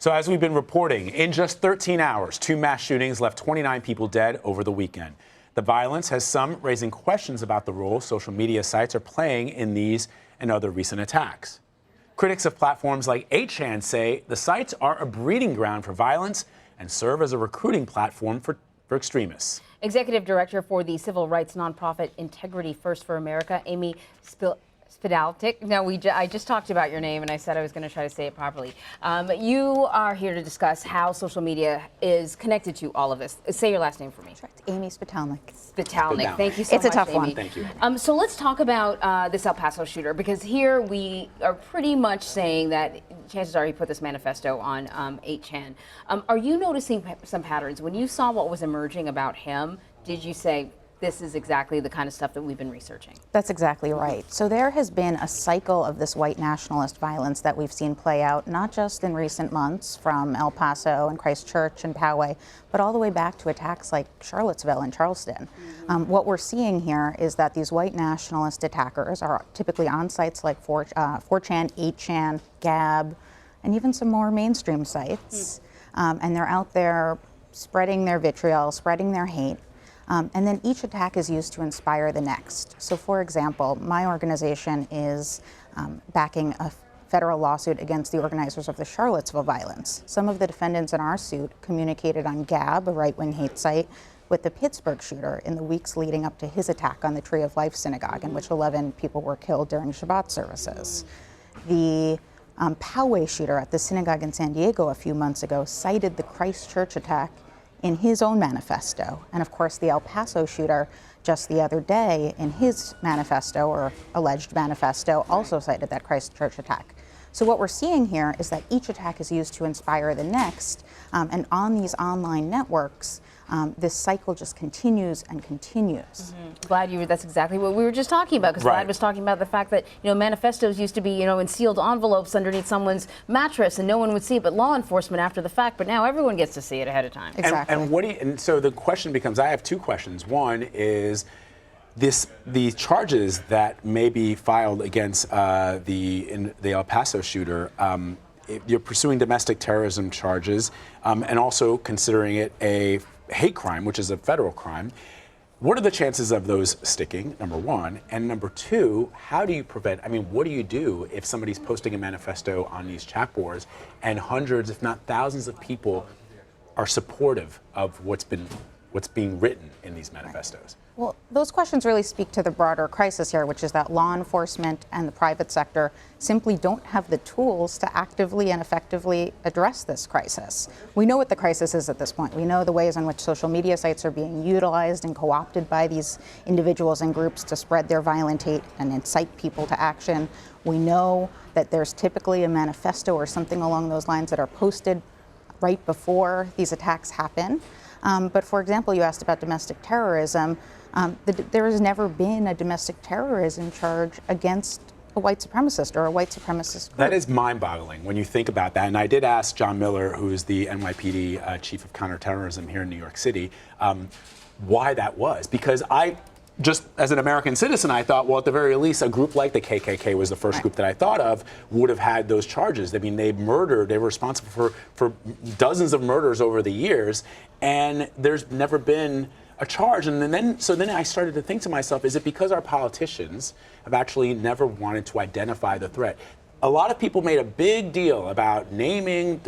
So as we've been reporting, in just 13 hours, 2 mass shootings left 29 people dead over the weekend. The violence has some raising questions about the role social media sites are playing in these and other recent attacks. Critics of platforms like 8chan say the sites are a breeding ground for violence and serve as a recruiting platform for extremists. Executive Director for the civil rights nonprofit Integrity First for America, Amy Spidaltik. Now, I just talked about your name, and I said I was going to try to say it properly. You are here to discuss how social media is connected to all of this. Say your last name for me. Correct. Amy Spidaltik. Spidaltik. Thank you so much, It's a tough Amy. one. Thank you. So let's talk about this El Paso shooter, because here we are pretty much saying that chances are he put this manifesto on 8chan. Are you noticing some patterns? When you saw what was emerging about him, did you say, this is exactly the kind of stuff that we've been researching? That's exactly right. So there has been a cycle of this white nationalist violence that we've seen play out, not just in recent months from El Paso and Christchurch and Poway, but all the way back to attacks like Charlottesville and Charleston. What we're seeing here is that these white nationalist attackers are typically on sites like 4chan, 8chan, Gab, and even some more mainstream sites. And they're out there spreading their vitriol, spreading their hate. And then each attack is used to inspire the next. So for example, my organization is backing a federal lawsuit against the organizers of the Charlottesville violence. Some of the defendants in our suit communicated on Gab, a right-wing hate site, with the Pittsburgh shooter in the weeks leading up to his attack on the Tree of Life synagogue, in which 11 people were killed during Shabbat services. The Poway shooter at the synagogue in San Diego a few months ago cited the Christchurch attack in his own manifesto. And of course, the El Paso shooter just the other day in his manifesto, or alleged manifesto, also cited that Christchurch attack. So what we're seeing here is that each attack is used to inspire the next, and on these online networks, this cycle just continues and continues. Vlad, that's exactly what we were just talking about, because Right. Vlad was talking about the fact that, manifestos used to be, in sealed envelopes underneath someone's mattress, and no one would see it but law enforcement after the fact, but now everyone gets to see it ahead of time. Exactly. And so the question becomes, I have 2 questions. One is the charges that may be filed against the El Paso shooter. You're pursuing domestic terrorism charges, and also considering it a hate crime, which is a federal crime. What are the chances of those sticking, number one? And number two, how do you prevent, what do you do if somebody's posting a manifesto on these chat boards and hundreds, if not thousands of people are supportive of what's being written in these manifestos? Well, those questions really speak to the broader crisis here, which is that law enforcement and the private sector simply don't have the tools to actively and effectively address this crisis. We know what the crisis is at this point. We know the ways in which social media sites are being utilized and co-opted by these individuals and groups to spread their violent hate and incite people to action. We know that there's typically a manifesto or something along those lines that are posted right before these attacks happen. But for example, you asked about domestic terrorism. There has never been a domestic terrorism charge against a white supremacist or a white supremacist group. That is mind-boggling when you think about that. And I did ask John Miller, who is the NYPD chief of counterterrorism here in New York City, why that was. Because just as an American citizen, I thought, well, at the very least, a group like the KKK was the first group that I thought of, would have had those charges. They were responsible for dozens of murders over the years, and there's never been a charge. And then I started to think to myself, is it because our politicians have actually never wanted to identify the threat? A lot of people made a big deal about naming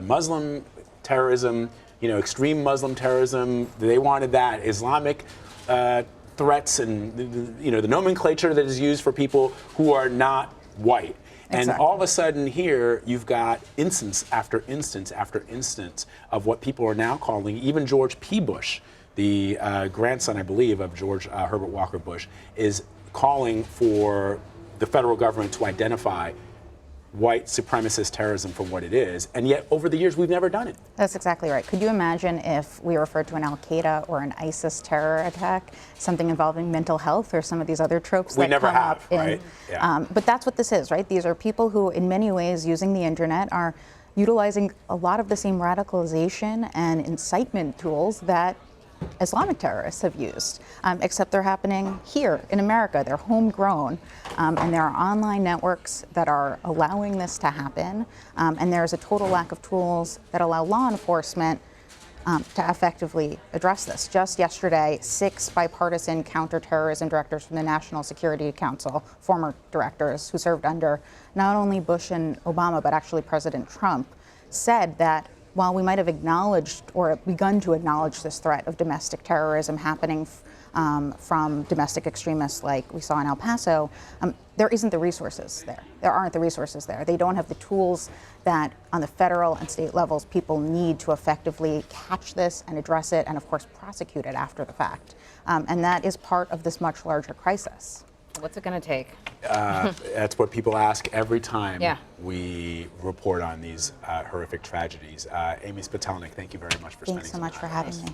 Muslim terrorism, extreme Muslim terrorism. They wanted that. Islamic threats and the nomenclature that is used for people who are not white. And all of a sudden here, you've got instance after instance after instance of what people are now calling, even George P. Bush, the grandson, I believe, of George Herbert Walker Bush, is calling for the federal government to identify white supremacist terrorism for what it is, and yet over the years we've never done it. That's exactly right. Could you imagine if we referred to an Al-Qaeda or an ISIS terror attack, something involving mental health or some of these other tropes that come up in, right? Yeah. But that's what this is, right? These are people who, in many ways, using the internet, are utilizing a lot of the same radicalization and incitement tools that Islamic terrorists have used, except they're happening here in America. They're homegrown, and there are online networks that are allowing this to happen, and there's a total lack of tools that allow law enforcement to effectively address this. Just yesterday, 6 bipartisan counterterrorism directors from the National Security Council, former directors who served under not only Bush and Obama, but actually President Trump, said that while we might have acknowledged or begun to acknowledge this threat of domestic terrorism happening from domestic extremists like we saw in El Paso, there isn't the resources there. There aren't the resources there. They don't have the tools that on the federal and state levels people need to effectively catch this and address it and, of course, prosecute it after the fact. And that is part of this much larger crisis. What's it going to take? That's what people ask every time Yeah. we report on these horrific tragedies. Amy Spatelnik, thank you very much for spending Thanks so some much time for with having us. me.